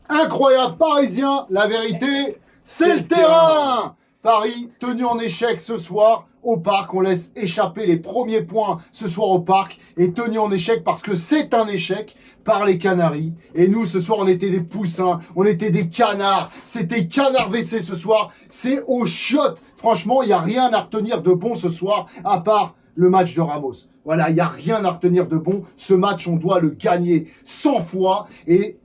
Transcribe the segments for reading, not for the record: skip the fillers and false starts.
Incroyable parisien, la vérité, c'est le terrain. Paris tenu en échec ce soir au Parc. On laisse échapper les premiers points ce soir au Parc et tenu en échec parce que c'est un échec par les Canaries. Et nous, ce soir, on était des poussins, on était des canards. C'était canard WC ce soir. C'est au chiottes. Franchement, il n'y a rien à retenir de bon ce soir à part le match de Ramos. Voilà, il n'y a rien à retenir de bon. Ce match, on doit le gagner 100 fois. Et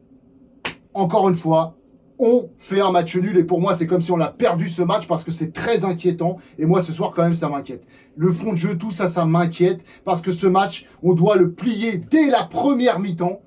encore une fois, on fait un match nul et pour moi c'est comme si on a perdu ce match parce que c'est très inquiétant et moi ce soir quand même ça m'inquiète. Le fond de jeu, tout ça, ça m'inquiète parce que ce match, on doit le plier dès la première mi-temps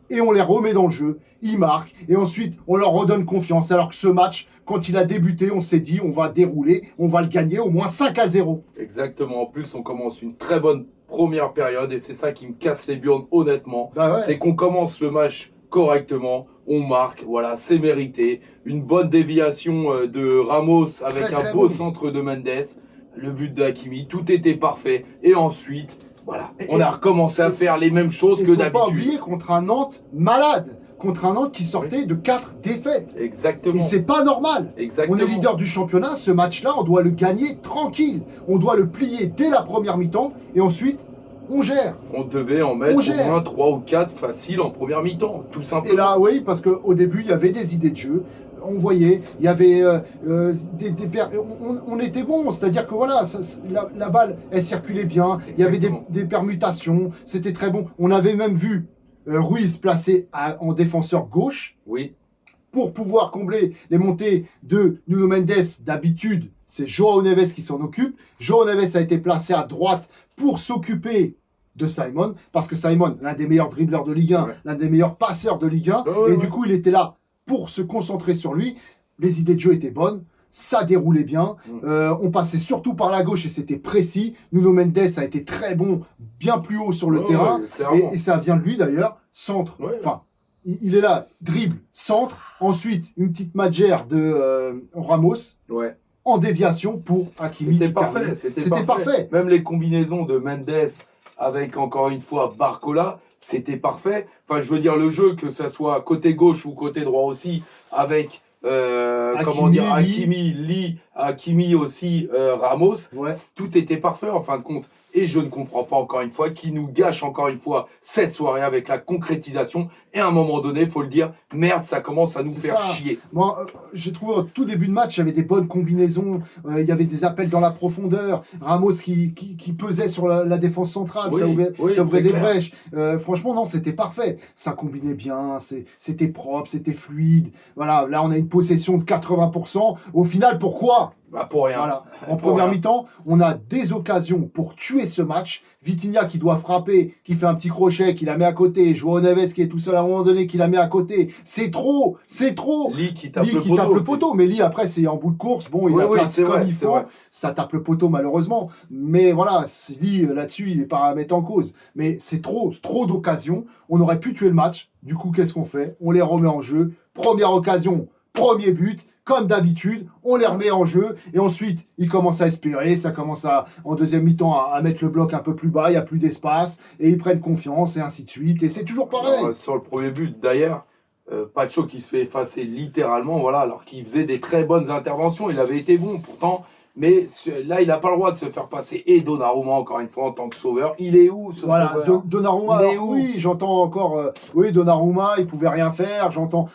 et on les remet dans le jeu, ils marquent et ensuite on leur redonne confiance alors que ce match, quand il a débuté, on s'est dit on va dérouler, on va le gagner au moins 5-0. Exactement, en plus on commence une très bonne première période et c'est ça qui me casse les burnes honnêtement, c'est qu'on commence le match correctement, on marque, voilà, c'est mérité. Une bonne déviation de Ramos avec un beau centre de Mendes, le but de Hakimi, tout était parfait. Et ensuite, voilà, on a recommencé à faire les mêmes choses que d'habitude. Il ne faut pas oublier contre un Nantes malade, contre un Nantes qui sortait de 4 défaites. Exactement. Et c'est pas normal. Exactement. On est leader du championnat, ce match-là, on doit le gagner tranquille. On doit le plier dès la première mi-temps et ensuite on gère. On devait en mettre au moins 3 ou 4 faciles en première mi-temps, tout simplement. Et là, oui, parce qu'au début, il y avait des idées de jeu. On voyait, il y avait on était bon, c'est-à-dire que voilà, la balle, elle circulait bien. Exactement. Il y avait des permutations, c'était très bon. On avait même vu Ruiz placé en défenseur gauche. Oui. Pour pouvoir combler les montées de Nuno Mendes. D'habitude, c'est João Neves qui s'en occupe. João Neves a été placé à droite pour s'occuper de Simon, parce que Simon, l'un des meilleurs dribbleurs de Ligue 1, l'un des meilleurs passeurs de Ligue 1, du coup, il était là pour se concentrer sur lui. Les idées de jeu étaient bonnes, ça déroulait bien, on passait surtout par la gauche et c'était précis. Nuno Mendes a été très bon, bien plus haut sur le terrain, et ça vient de lui d'ailleurs, centre, enfin, il est là, dribble, centre, ensuite une petite magère de Ramos, en déviation pour Hakimi. C'était parfait, c'était parfait. Même les combinaisons de Mendes avec, encore une fois, Barcola, c'était parfait. Enfin, je veux dire, le jeu, que ça soit côté gauche ou côté droit aussi, avec, Hakimi, Lee, Hakimi aussi, Ramos, tout était parfait en fin de compte. Et je ne comprends pas, encore une fois, qui nous gâche encore une fois cette soirée avec la concrétisation. Et à un moment donné, il faut le dire, merde, ça commence à nous faire chier. Moi, j'ai trouvé au tout début de match, il y avait des bonnes combinaisons, il y avait des appels dans la profondeur, Ramos qui pesait sur la défense centrale, ça ouvrait des brèches. Franchement, non, c'était parfait. Ça combinait bien, c'était propre, c'était fluide. Voilà, là, on a une possession de 80%. Au final, pourquoi ? Pour rien. Voilà. En première mi-temps, on a des occasions pour tuer ce match. Vitinha qui doit frapper, qui fait un petit crochet, qui la met à côté. João Neves qui est tout seul à un moment donné, qui la met à côté. C'est trop. Lee qui tape le poteau. Mais Lee, après, c'est en bout de course. Bon, il la place comme il faut. Ça tape le poteau, malheureusement. Mais voilà, Lee, là-dessus, il n'est pas à mettre en cause. Mais c'est trop d'occasions. On aurait pu tuer le match. Du coup, qu'est-ce qu'on fait ? On les remet en jeu. Première occasion, premier but. Comme d'habitude, on les remet en jeu et ensuite, ils commencent à espérer, ça commence en deuxième mi-temps à mettre le bloc un peu plus bas, il n'y a plus d'espace et ils prennent confiance et ainsi de suite et c'est toujours pareil. Alors, sur le premier but, d'ailleurs, Pacho qui se fait effacer littéralement, voilà, alors qu'il faisait des très bonnes interventions, il avait été bon pourtant. Mais là, il n'a pas le droit de se faire passer. Et Donnarumma, encore une fois, en tant que sauveur. Il est où, ce sauveur ? Donnarumma, oui, j'entends encore... Donnarumma, il pouvait rien faire. J'entends,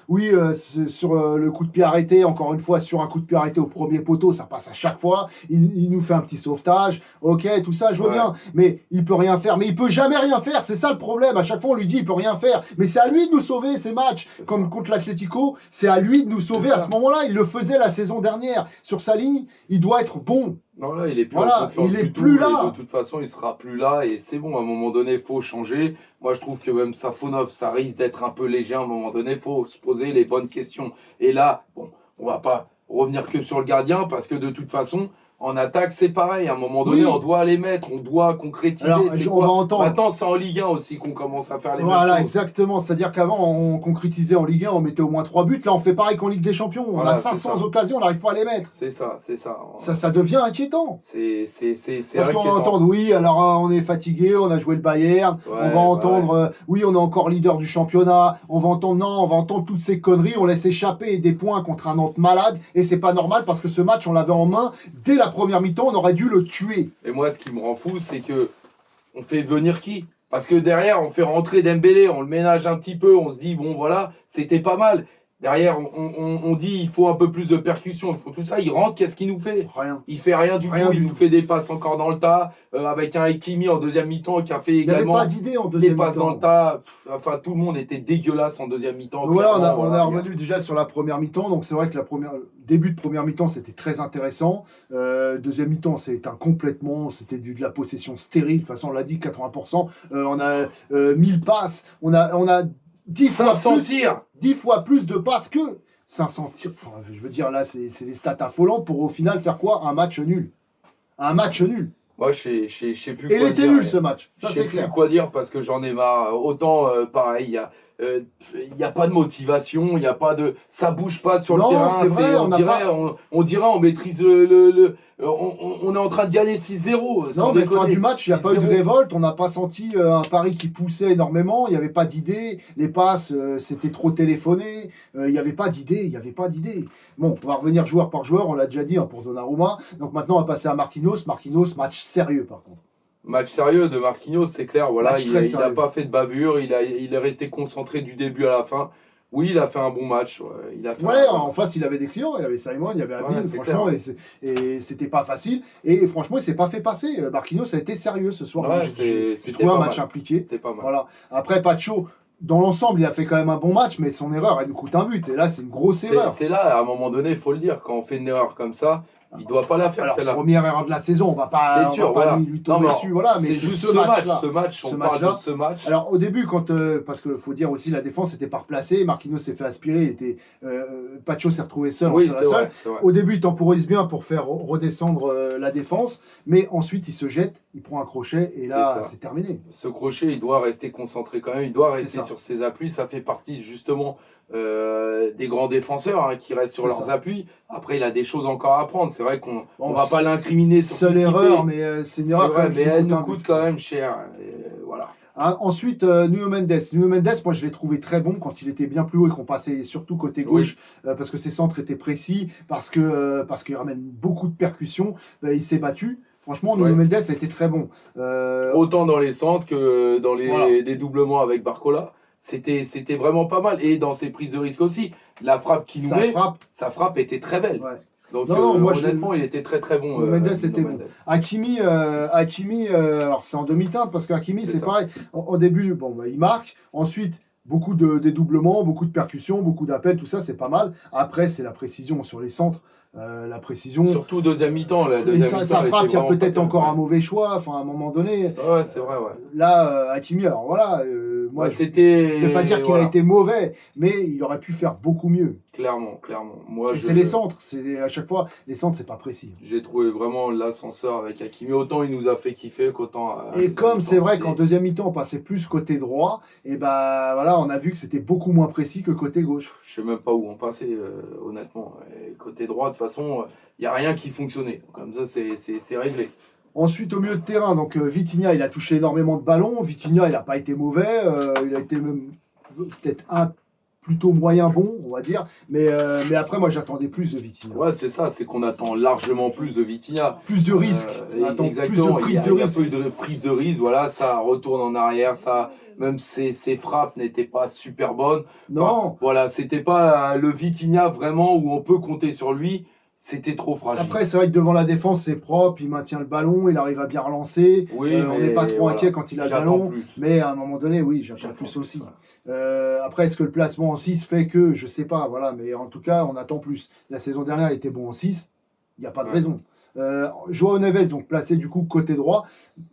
sur le coup de pied arrêté, encore une fois, sur un coup de pied arrêté au premier poteau, ça passe à chaque fois. Il nous fait un petit sauvetage. Ok, tout ça, je veux bien. Mais il peut rien faire. Mais il peut jamais rien faire. C'est ça le problème. À chaque fois, on lui dit, il peut rien faire. Mais c'est à lui de nous sauver, ces matchs. Comme contre l'Atlético, c'est à lui de nous sauver à ce moment-là. Il le faisait la saison dernière. Sur sa ligne, il doit être bon. Non, là, il est plus en confiance du tout, là. De toute façon, il sera plus là et c'est bon. À un moment donné, il faut changer. Moi, je trouve que même Safonov, ça risque d'être un peu léger. À un moment donné, il faut se poser les bonnes questions. Et là, bon, on va pas revenir que sur le gardien parce que de toute façon, En attaque, c'est pareil. À un moment donné, on doit les mettre, on doit concrétiser. Alors, c'est on va entendre. Maintenant, c'est en Ligue 1 aussi qu'on commence à faire les mêmes choses. Voilà, exactement. C'est-à-dire qu'avant, on concrétisait en Ligue 1, on mettait au moins 3 buts. Là, on fait pareil qu'en Ligue des Champions. On a 500 occasions, on n'arrive pas à les mettre. C'est ça. Ça devient inquiétant. C'est Parce qu'on va entendre, oui, alors on est fatigué, on a joué le Bayern. On va entendre, oui, on est encore leader du championnat. On va entendre toutes ces conneries. On laisse échapper des points contre un Nantes malade. Et c'est pas normal parce que ce match, on l'avait en main dès la première mi-temps. On aurait dû le tuer. Et moi, ce qui me rend fou, c'est que on fait venir qui? Parce que derrière, on fait rentrer Dembélé, on le ménage un petit peu, on se dit, bon voilà, c'était pas mal. Derrière, on dit, il faut un peu plus de percussion, il faut tout ça. Il rentre, qu'est-ce qu'il nous fait? Rien. Il fait rien du tout. Il nous fait des passes encore dans le tas, avec un Hakimi en deuxième mi-temps qui a fait également pas d'idée en deuxième des passes mi-temps. dans le tas. Enfin, tout le monde était dégueulasse en deuxième mi-temps. Voilà, on est revenu déjà sur la première mi-temps. Donc c'est vrai que début de première mi-temps, c'était très intéressant. Deuxième mi-temps, c'était de la possession stérile. De toute façon, on l'a dit, 80%. On a 1000 passes. On a 10 fois plus de passes que 500 tirs. Enfin, je veux dire, là, c'est des stats affolantes pour au final faire quoi? Un match nul. Moi, je sais plus quoi dire. Et il était nul ce match, ça c'est clair. Je sais plus quoi dire parce que j'en ai marre. Autant, pareil, il y a pas de motivation, il y a pas de, ça bouge pas sur le terrain. C'est vrai, on dirait on maîtrise on est en train de gagner 6-0. Non, mais fin du match, il n'y a pas eu de révolte. On n'a pas senti un Paris qui poussait énormément. Il n'y avait pas d'idée. Les passes, c'était trop téléphoné. Il n'y avait pas d'idée. Bon, on va revenir joueur par joueur. On l'a déjà dit pour Donnarumma. Donc maintenant, on va passer à Marquinhos. Marquinhos, match sérieux par contre. Match sérieux de Marquinhos, c'est clair. Voilà, il n'a pas fait de bavure. Il est resté concentré du début à la fin. Oui, il a fait un bon match. En face, il avait des clients. Il y avait Simon, il y avait Amine, franchement. Et c'était pas facile. Et franchement, il s'est pas fait passer. Marquinhos a été sérieux ce soir. J'ai trouvé un match impliqué. C'était pas mal. Voilà. Après, Pacho, dans l'ensemble, il a fait quand même un bon match, mais son erreur, elle nous coûte un but. Et là, c'est une grosse erreur. C'est là, à un moment donné, il faut le dire. Quand on fait une erreur comme ça, il ne doit pas la faire, celle-là. Première erreur de la saison, on va pas lui tomber dessus. Voilà, mais c'est juste ce match. On parle de ce match. Alors, au début, parce qu'il faut dire aussi, la défense était pas replacée. Marquinhos s'est fait aspirer. Pacho s'est retrouvé seul. Oui, c'est vrai. Au début, il temporise bien pour faire redescendre la défense. Mais ensuite, il se jette, il prend un crochet. Et là, c'est terminé. Ce crochet, il doit rester concentré quand même. Il doit rester sur ses appuis. Ça fait partie, justement, des grands défenseurs qui restent sur leurs appuis. Après, il a des choses encore à apprendre. C'est vrai qu'on ne va pas l'incriminer sur seule erreur, mais c'est une erreur. Mais elle nous coûte quand même cher. Voilà. Ensuite, Nuno Mendes. Nuno Mendes, moi, je l'ai trouvé très bon quand il était bien plus haut et qu'on passait surtout côté gauche, parce que ses centres étaient précis, parce qu'il ramène beaucoup de percussions. Il s'est battu. Franchement, Nuno Mendes a été très bon. Autant dans les centres que dans les dédoublements avec Barcola. C'était vraiment pas mal. Et dans ses prises de risque aussi. La frappe qu'il nous met, sa frappe était très belle. Ouais. Donc honnêtement, il était très très bon. Mendes était bon. Hakimi, alors c'est en demi-teinte parce qu'Hakimi, c'est pareil. Au début, il marque. Ensuite, beaucoup de dédoublements, beaucoup de percussions, beaucoup d'appels, tout ça, c'est pas mal. Après, c'est la précision sur les centres. La précision. Surtout deuxième mi-temps. Sa frappe, il y a peut-être encore un mauvais choix. Enfin, à un moment donné. Ouais, c'est vrai. Là, Hakimi, alors voilà. Moi, je ne vais pas dire qu'il a été mauvais, mais il aurait pu faire beaucoup mieux. Clairement. C'est les centres. À chaque fois, les centres, c'est pas précis. J'ai trouvé vraiment l'ascenseur avec Hakimi. Autant il nous a fait kiffer qu'autant. Et comme c'est vrai qu'en deuxième mi-temps, on passait plus côté droit, et on a vu que c'était beaucoup moins précis que côté gauche. Je sais même pas où on passait, honnêtement. Et côté droit, de toute façon, il n'y a rien qui fonctionnait. Comme ça, c'est réglé. Ensuite, au milieu de terrain, donc Vitinha, il a touché énormément de ballons. Vitinha, il n'a pas été mauvais. Il a été même peut-être plutôt moyen bon, on va dire. Mais après, moi, j'attendais plus de Vitinha. Ouais, c'est ça. C'est qu'on attend largement plus de Vitinha. Plus de risques. Exactement. Plus de prise de risque. Il y a peu de prise de risque. Voilà, ça retourne en arrière. Ça, même ses frappes n'étaient pas super bonnes. Non. Voilà, c'était pas le Vitinha vraiment où on peut compter sur lui. C'était trop fragile. Après, c'est vrai que devant la défense, c'est propre, il maintient le ballon, il arrive à bien relancer. Oui, on n'est pas trop inquiet quand il a le ballon. Mais à un moment donné, oui, j'attends plus aussi. Après, est-ce que le placement en 6 fait que, je sais pas, voilà, mais en tout cas, on attend plus. La saison dernière, il était bon en 6, il n'y a pas de raison. Joao Neves, donc placé du coup côté droit.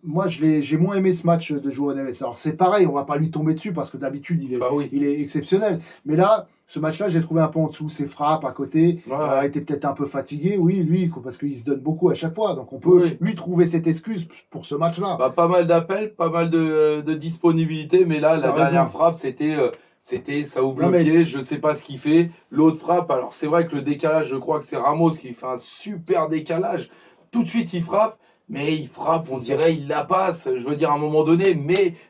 Moi, j'ai moins aimé ce match de Joao Neves. Alors, c'est pareil, on va pas lui tomber dessus parce que d'habitude, il est exceptionnel. Mais là, Ce match-là, j'ai trouvé un peu en dessous. Ses frappes à côté, était peut-être un peu fatigué, oui, lui, parce qu'il se donne beaucoup à chaque fois. Donc on peut lui trouver cette excuse pour ce match-là. Bah, pas mal d'appels, pas mal de disponibilité, mais là, la dernière frappe, c'était ça ouvre le pied, je sais pas ce qu'il fait. L'autre frappe, alors c'est vrai que le décalage, je crois que c'est Ramos qui fait un super décalage. Tout de suite, il frappe. Mais il frappe, on dirait, il la passe. Je veux dire, à un moment donné,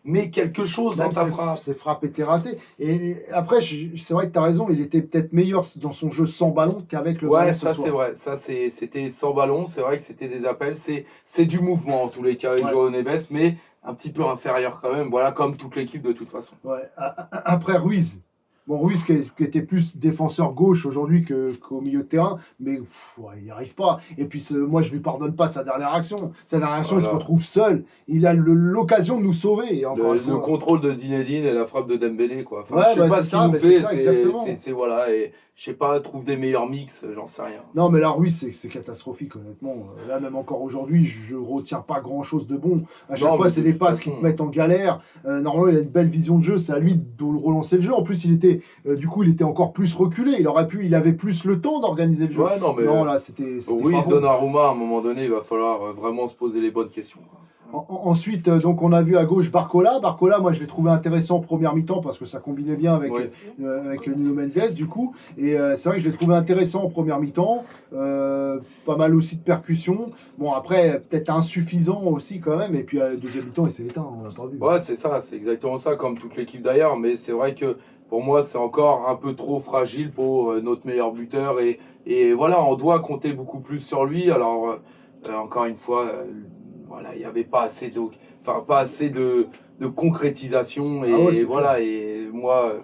mais quelque chose dans ta frappe. Ses frappes étaient ratées. Et après, c'est vrai que tu as raison, il était peut-être meilleur dans son jeu sans ballon qu'avec le ballon. Ouais, ça c'est vrai. Ça, c'était sans ballon. C'est vrai que c'était des appels. C'est du mouvement, en tous les cas, avec João Neves, mais un petit peu inférieur quand même. Voilà, comme toute l'équipe de toute façon. Ouais. Après Ruiz. Bon, Ruiz qui était plus défenseur gauche aujourd'hui qu'au milieu de terrain, mais il n'y arrive pas. Et puis moi, je ne lui pardonne pas sa dernière action. Sa dernière action, il se retrouve seul. Il a l'occasion de nous sauver. Et encore le contrôle de Zinedine et la frappe de Dembélé, quoi. Enfin, je sais pas ce qu'il nous fait. C'est voilà. Et je sais pas, trouve des meilleurs mix, j'en sais rien. Non, mais là, Ruiz, c'est catastrophique, honnêtement. Là, même encore aujourd'hui, je retiens pas grand-chose de bon. À chaque fois, c'est des passes qui te mettent en galère. Normalement, il a une belle vision de jeu. C'est à lui de relancer le jeu. En plus, il était encore plus reculé. Il avait plus le temps d'organiser le jeu. Ouais, non, là, c'était Ruiz, Donnarumma, à un moment donné, il va falloir vraiment se poser les bonnes questions. Ensuite, donc on a vu à gauche Barcola. Barcola, moi je l'ai trouvé intéressant en première mi-temps parce que ça combinait bien avec Nuno Mendes du coup. Et c'est vrai que je l'ai trouvé intéressant en première mi-temps. Pas mal aussi de percussions. Bon après, peut-être insuffisant aussi quand même. Et puis deuxième mi-temps, il s'est éteint, on l'a pas vu. Ouais, c'est ça, c'est exactement ça, comme toute l'équipe d'ailleurs. Mais c'est vrai que pour moi, c'est encore un peu trop fragile pour notre meilleur buteur. Et voilà, on doit compter beaucoup plus sur lui. Alors, encore une fois... Voilà, il n'y avait pas assez de concrétisation et voilà, et moi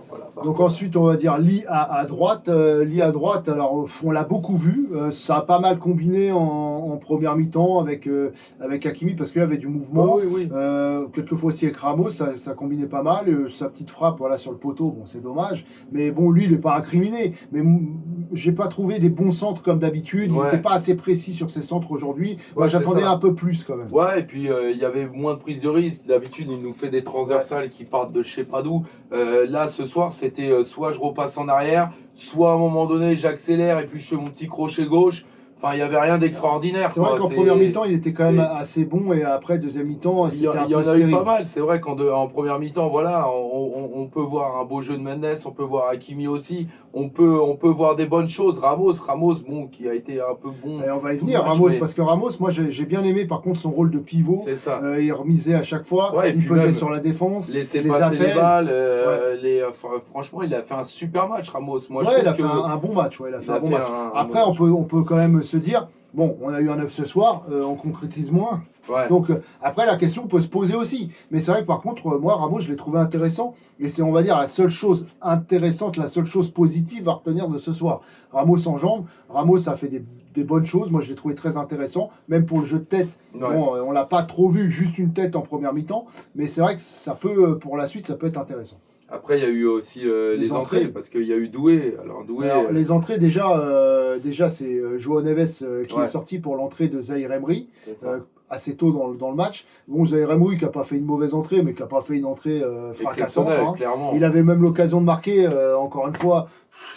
voilà. Donc ensuite on va dire Lee à droite. Alors on l'a beaucoup vu, ça a pas mal combiné en première mi-temps avec Hakimi parce qu'il y avait du mouvement. Quelquefois aussi avec Ramos, ça combinait pas mal. Sa petite frappe sur le poteau, bon c'est dommage. Mais bon lui il n'est pas incriminé. Mais j'ai pas trouvé des bons centres comme d'habitude. Il n'était pas assez précis sur ses centres aujourd'hui. Moi j'attendais un peu plus quand même. Ouais, et puis il y avait moins de prise de risque. D'habitude il nous fait des transversales qui partent de je sais pas d'où. Là ce soir c'était soit je repasse en arrière, soit à un moment donné j'accélère et puis je fais mon petit crochet gauche. Enfin, il n'y avait rien d'extraordinaire. C'est vrai qu'en première mi-temps, il était quand même assez bon et après, deuxième mi-temps, c'était un peu stérile. Il y en a eu pas mal. C'est vrai qu'en première mi-temps, voilà, on peut voir un beau jeu de Mendes, on peut voir Hakimi aussi, on peut voir des bonnes choses. Ramos, bon, qui a été un peu bon. Et on va y venir, Ramos, parce que Ramos, moi, j'ai bien aimé par contre son rôle de pivot. C'est ça. Il remisait à chaque fois, il pesait sur la défense. Laisser passer les balles. Franchement, il a fait un super match, Ramos. Moi, il a fait un bon match. Il a fait un bon match. Après, on peut quand même se dire, bon, on a eu un 9 ce soir, on concrétise moins. Donc après la question peut se poser aussi. Mais c'est vrai que par contre, moi Ramos, je l'ai trouvé intéressant. Et c'est, on va dire, la seule chose intéressante, la seule chose positive à retenir de ce soir. Ramos en jambes, Ramos a fait des bonnes choses. Moi je l'ai trouvé très intéressant. Même pour le jeu de tête, bon, on l'a pas trop vu, juste une tête en première mi-temps. Mais c'est vrai que ça peut, pour la suite, ça peut être intéressant. Après, il y a eu aussi les entrées, parce qu'il y a eu Doué. Alors, les entrées, déjà c'est João Neves qui est sorti pour l'entrée de Zaïre Emery, assez tôt dans le match. Bon, Zaïre Emery qui n'a pas fait une mauvaise entrée, mais qui n'a pas fait une entrée fracassante. Clairement. Il avait même l'occasion de marquer, encore une fois,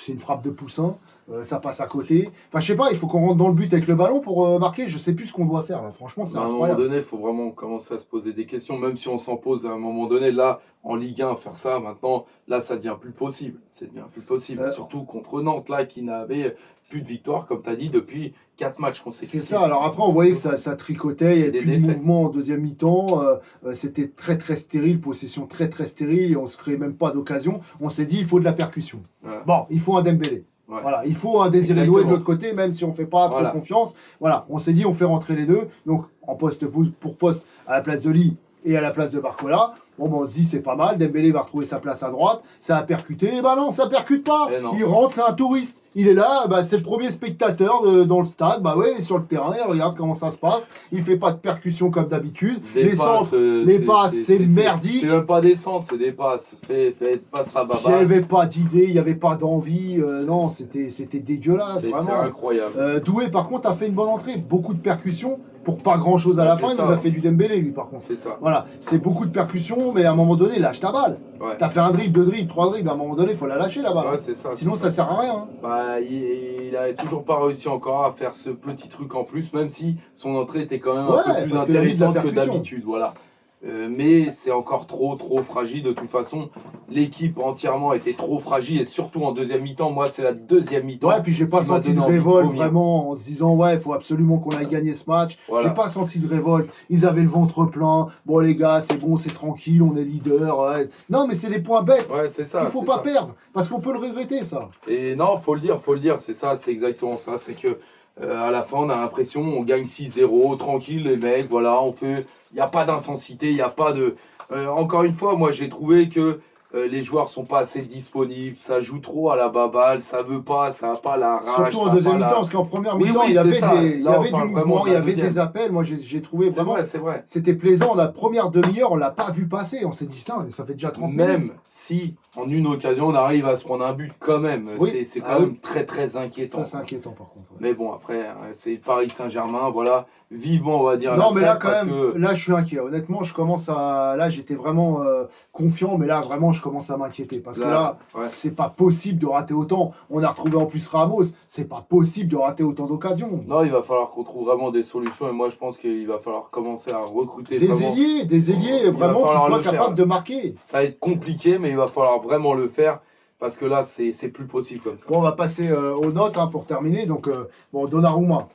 c'est une frappe de poussin. Ça passe à côté. Enfin, je sais pas, il faut qu'on rentre dans le but avec le ballon pour marquer. Je sais plus ce qu'on doit faire là. Franchement, c'est incroyable. À un moment donné, il faut vraiment commencer à se poser des questions, même si on s'en pose à un moment donné. Là, en Ligue 1, faire ça maintenant, là, ça devient plus possible. Surtout contre Nantes, là, qui n'avait plus de victoire, comme tu as dit, depuis 4 matchs consécutifs. C'est ça. Alors après, on voyait que ça tricotait. Il y avait plus de mouvement en deuxième mi-temps. C'était très, très stérile. Possession très, très stérile. Et on se créait même pas d'occasion. On s'est dit, il faut de la percussion. Bon, il faut un Dembélé. Voilà, il faut un Désiré Doué de l'autre côté, même si on ne fait pas trop confiance. Voilà, on s'est dit, on fait rentrer les deux. Donc, en poste pour poste, à la place de Lee et à la place de Barcola. Bon, on se dit, c'est pas mal. Dembélé va retrouver sa place à droite. Ça a percuté. Et bah non, ça percute pas. Il rentre, c'est un touriste. Il est là, c'est le premier spectateur dans le stade. Bah ouais, il est sur le terrain, il regarde comment ça se passe. Il fait pas de percussion comme d'habitude. Les centres, les passes, c'est merdique. C'est même pas des centres, c'est des passes. Faites passe à baba. Il n'y avait pas d'idée, il n'y avait pas d'envie. Non, c'était dégueulasse. C'est incroyable. Doué, par contre, a fait une bonne entrée. Beaucoup de percussions. pour pas grand chose à la fin. Il ça. nous a fait du Dembélé, lui, par contre. C'est ça. Voilà, c'est beaucoup de percussions, mais à un moment donné, lâche ta balle. Ouais. T'as fait un dribble, 2 dribbles, 3 dribbles, à un moment donné, il faut la lâcher la balle. Ouais, c'est ça. Sinon, ça sert à rien. Hein. Bah, il a toujours pas réussi encore à faire ce petit truc en plus, même si son entrée était quand même un peu plus intéressante que d'habitude. Voilà. Mais c'est encore trop fragile. De toute façon, l'équipe entièrement était trop fragile et surtout en deuxième mi-temps. Moi, c'est la deuxième mi-temps. Ouais, puis j'ai pas senti de révolte vraiment en se disant ouais, il faut absolument qu'on aille gagner ce match. Voilà. J'ai pas senti de révolte. Ils avaient le ventre plein. Bon, les gars, c'est bon, c'est tranquille, on est leader. Ouais. Non, mais c'est des points bêtes. Ouais, c'est ça. Il faut pas perdre parce qu'on peut le regretter, ça. Et non, faut le dire. C'est ça, c'est exactement ça. C'est que. À la fin, on a l'impression on gagne 6-0, tranquille les mecs, voilà, on fait. Il n'y a pas d'intensité, il n'y a pas de. Encore une fois, moi j'ai trouvé que les joueurs sont pas assez disponibles, ça joue trop à la baballe, ça veut pas, ça n'a pas la rage. Surtout en deuxième mi-temps, parce qu'en première mi-temps, il y avait du mouvement, il y avait des appels. Moi j'ai trouvé vraiment. C'est vrai. C'était plaisant. La première demi-heure, on l'a pas vu passer. On s'est dit, putain, ça fait déjà 30 minutes. Même si en une occasion on arrive à se prendre un but quand même, c'est quand même très inquiétant. Ça c'est inquiétant par contre. Ouais. Mais bon, après, c'est Paris Saint-Germain, voilà. Vivement, on va dire. Non, mais là, quand même, là, je suis inquiet. Honnêtement, je commence à. Là, j'étais vraiment confiant, mais là, vraiment, je commence à m'inquiéter. Parce que là, c'est pas possible de rater autant. On a retrouvé en plus Ramos. C'est pas possible de rater autant d'occasions. Non, il va falloir qu'on trouve vraiment des solutions. Et moi, je pense qu'il va falloir commencer à recruter des ailiers, vraiment, qui soient capables de marquer. Ça va être compliqué, mais il va falloir vraiment le faire. Parce que là, c'est plus possible comme ça. Bon, on va passer aux notes pour terminer. Donc, bon, Donnarumma,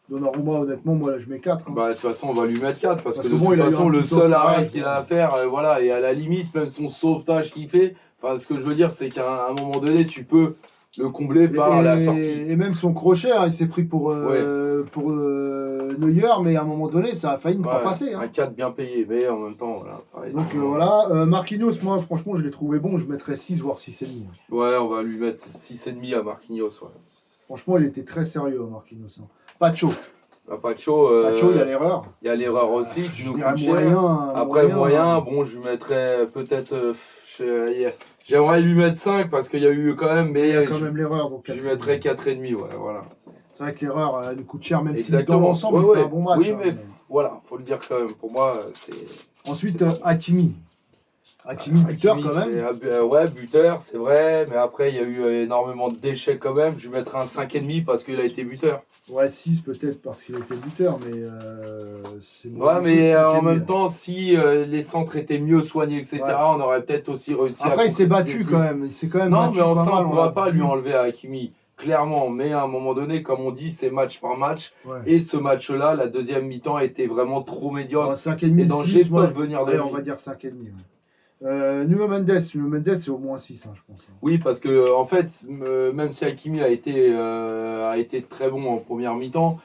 honnêtement, moi là je mets 4. Hein. Bah, de toute façon, on va lui mettre 4 parce que de toute façon, le seul arrêt qu'il a à faire, voilà, et à la limite, même son sauvetage qu'il fait, enfin, ce que je veux dire, c'est qu'à un moment donné, tu peux le combler par la sortie. Et même son crochet, il s'est pris pour Neuer, mais à un moment donné, ça a failli ne pas passer. Hein. Un 4 bien payé, mais en même temps, voilà. Pareil. Donc voilà, Marquinhos, moi franchement, je l'ai trouvé bon, je mettrais 6 voire 6,5. Ouais, on va lui mettre 6,5 à Marquinhos. Ouais. Franchement, il était très sérieux, Marquinhos. Hein. Pacho. Pacho, il y a l'erreur. Il y a l'erreur aussi, qui nous coûte cher. Après, moyen, bon, je lui mettrais peut-être. J'aimerais lui mettre 5 parce qu'il y a eu quand même. Mais il y a quand même l'erreur. Je lui mettrais 4,5, ouais, voilà. C'est vrai que l'erreur, elle nous coûte cher, même si dans l'ensemble, il fait un bon match. Oui, mais voilà, faut le dire quand même. Pour moi, c'est. Ensuite, Hakimi. Hakimi, buteur quand même. Ouais, buteur, c'est vrai. Mais après, il y a eu énormément de déchets quand même. Je lui mettrais un 5,5 parce qu'il a été buteur. Ouais, 6 peut-être parce qu'il a été buteur, mais c'est bon. Ouais, mais en même temps, si les centres étaient mieux soignés, etc., on aurait peut-être aussi réussi à. Après, il s'est battu quand même. Il s'est quand même non, mais en ça, on ne va pas lui enlever à Hakimi. Clairement, mais à un moment donné, comme on dit, c'est match par match. Ouais. Et ce match-là, la deuxième mi-temps était vraiment trop médiocre. 5,5, les dangers peuvent venir de lui. On va dire 5,5. Nuno Mendes, c'est au moins 6, hein, je pense. Oui, parce que en fait, même si Hakimi a été très bon en première mi-temps,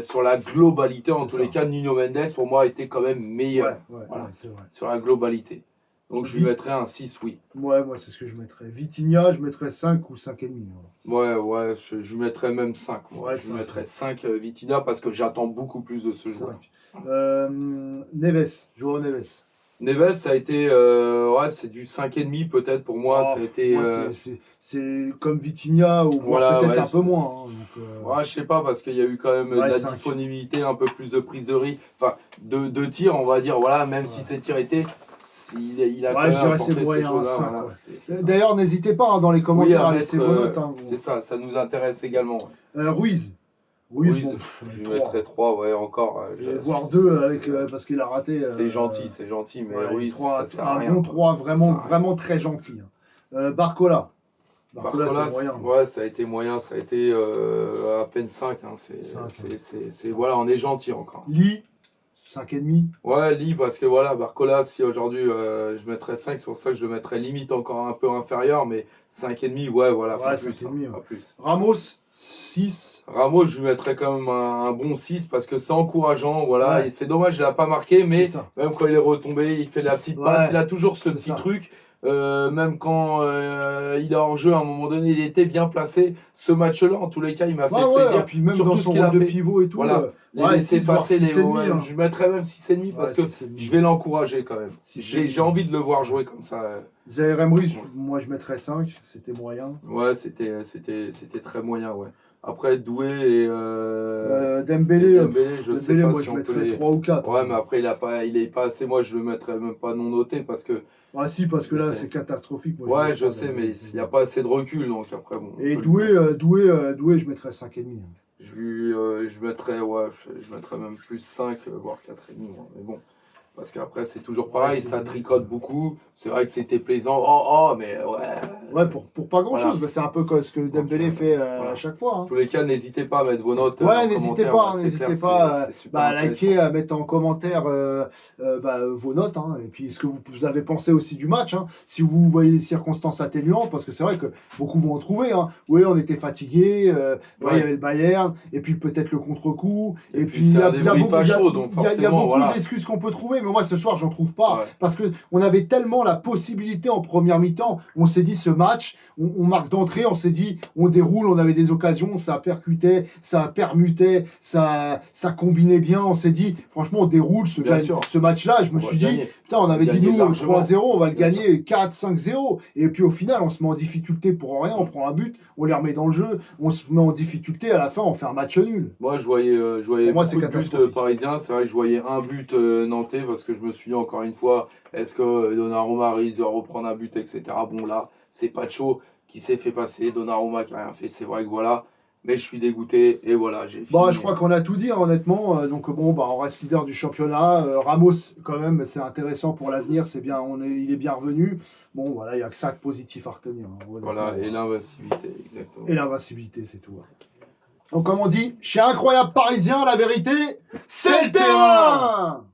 sur la globalité, en tous les cas, Nuno Mendes, pour moi, a été quand même meilleur. Voilà. C'est vrai. Sur la globalité. Donc je lui mettrais un 6, oui. Ouais, moi c'est ce que je mettrais. Vitinha, je mettrais 5 ou 5,5. Ouais, je lui mettrais même 5. Je lui mettrais 5 Vitinha parce que j'attends beaucoup plus de ce joueur. Neves, Joao Neves. Neves, ça a été, c'est du 5,5 peut-être pour moi. Ça a été, c'est comme Vitinha ou peut-être un peu moins. Hein, je sais pas parce qu'il y a eu quand même de la disponibilité, un peu plus de prise de risque, enfin de tir, on va dire. Voilà, même si ces tirs étaient. Il a quand même apporté ces choses-là. D'ailleurs, n'hésitez pas dans les commentaires à laisser vos notes. C'est ça nous intéresse également. Ruiz, je lui mettrais 3, ouais, encore. Voire 2 parce qu'il a raté. C'est gentil, mais Ruiz, ça sert à rien. Un bon 3, vraiment très gentil. Barcola, c'est moyen. Ouais, ça a été moyen, ça a été à peine 5. Hein. Voilà, on est gentil encore. Lee, 5,5. Ouais, Lee, parce que voilà, Barcola, si aujourd'hui je mettrais 5, c'est pour ça que je le mettrais limite encore un peu inférieur, mais 5,5, ouais, voilà, pas plus. Ramos, 6. Ramos, je lui mettrais quand même un bon 6 parce que c'est encourageant, voilà. Et c'est dommage, il n'a pas marqué, mais même quand il est retombé, il fait la petite passe, il a toujours ce petit truc. Même quand il est hors jeu, à un moment donné, il était bien placé. Ce match-là, en tous les cas, il m'a fait plaisir. Et puis même dans son rôle de pivot et tout. Voilà. Laisser passer les je mettrais même 6,5 parce que je vais l'encourager quand même. J'ai envie de le voir jouer comme ça. Zaire Emery, moi je mettrais 5, c'était moyen. Ouais, c'était très moyen, ouais. Après, Doué et Dembélé, je sais pas moi si je on peut mettrais les. 3 ou 4. Ouais, mais après, il est pas assez. Moi, je le mettrais même pas non noté parce que. Ah si, parce que là c'est catastrophique. Moi, Ouais, je pas sais, mais Dembélé. il n'y a pas assez de recul. Donc après, bon. Et on peut le Doué, je mettrais 5,5. Je mettrais, ouais, je mettrais même plus 5, voire 4,5. Moi. Mais bon. Parce qu'après, c'est toujours pareil, ça tricote beaucoup. C'est vrai que c'était plaisant. Mais ouais. Ouais, pour pas grand-chose. Voilà. Bah, c'est un peu comme ce que Dembélé fait à chaque fois. En tous les cas, n'hésitez pas à mettre vos notes Ouais, en n'hésitez commentaire. pas, Ouais, n'hésitez clair, pas c'est super à liker, intéressant. à mettre en commentaire vos notes, hein, et puis ce que vous avez pensé aussi du match. Hein, si vous voyez des circonstances atténuantes, parce que c'est vrai que beaucoup vont en trouver. Hein. Oui, on était fatigués, il y avait le Bayern, et puis peut-être le contre-coup. Et puis il y a beaucoup d'excuses qu'on peut trouver, mais moi ce soir, j'en trouve pas. Ouais. Parce qu'on avait tellement la possibilité en première mi-temps. On s'est dit, ce match, on marque d'entrée, on s'est dit, on déroule, on avait des occasions, ça percutait, ça permutait, ça combinait bien. On s'est dit, franchement, on déroule ce match-là. Je me suis dit, putain, on avait dit, nous, 3-0, on va le gagner 4-5-0. Et puis au final, on se met en difficulté pour rien, on prend un but, on les remet dans le jeu, on se met en difficulté, à la fin, on fait un match nul. Moi, je voyais beaucoup de buts parisiens. C'est vrai que je voyais un but nantais parce que je me suis dit, encore une fois, est-ce que Donnarumma risque de reprendre un but, etc. Bon, là, c'est Pacho qui s'est fait passer, Donnarumma qui n'a rien fait, c'est vrai que voilà. Mais je suis dégoûté et voilà, j'ai fini. Bon, je crois qu'on a tout dit, hein, honnêtement. Donc bon, on reste leader du championnat. Ramos, quand même, c'est intéressant pour l'avenir. C'est bien, il est bien revenu. Bon, voilà, il n'y a que ça de positif à retenir. Hein, voilà, et l'invincibilité, exactement. Et l'invincibilité, c'est tout. Donc comme on dit, chez Incroyable Parisien, la vérité, c'est le terrain.